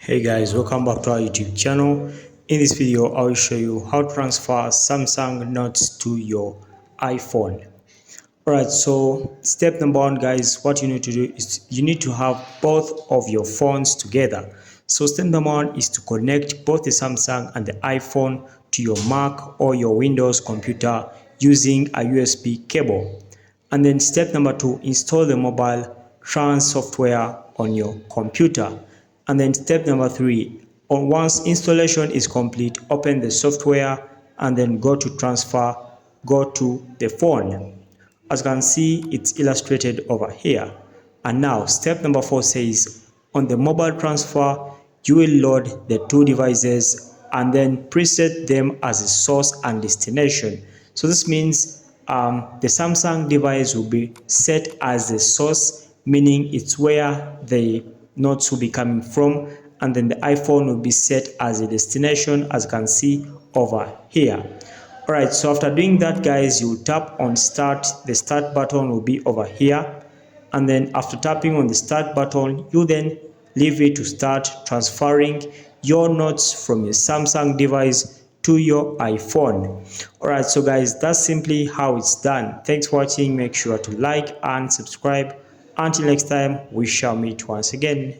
Hey guys, welcome back to our YouTube channel. In this video, I will show you how to transfer Samsung notes to your iPhone. Alright, so step number one, guys, what you need to do is you need to have both of your phones together. So step number one is to connect both the Samsung and the iPhone to your Mac or your Windows computer using a USB cable. And then step number two, install the mobile trans software on your computer. And then step number three, once installation is complete, open the software and then go to transfer, go to the phone. As you can see, it's illustrated over here. And now step number four says, on the mobile transfer, you will load the two devices and then preset them as a source and destination. So this means the Samsung device will be set as the source, meaning it's where the notes will be coming from, and then the iPhone will be set as a destination, as you can see over here. Alright, so after doing that, guys, you tap on start. The start button will be over here, and then after tapping on the start button, you then leave it to start transferring your notes from your Samsung device to your iPhone. Alright, so guys, that's simply how it's done. Thanks for watching. Make sure to like and subscribe. Until next time, we shall meet once again.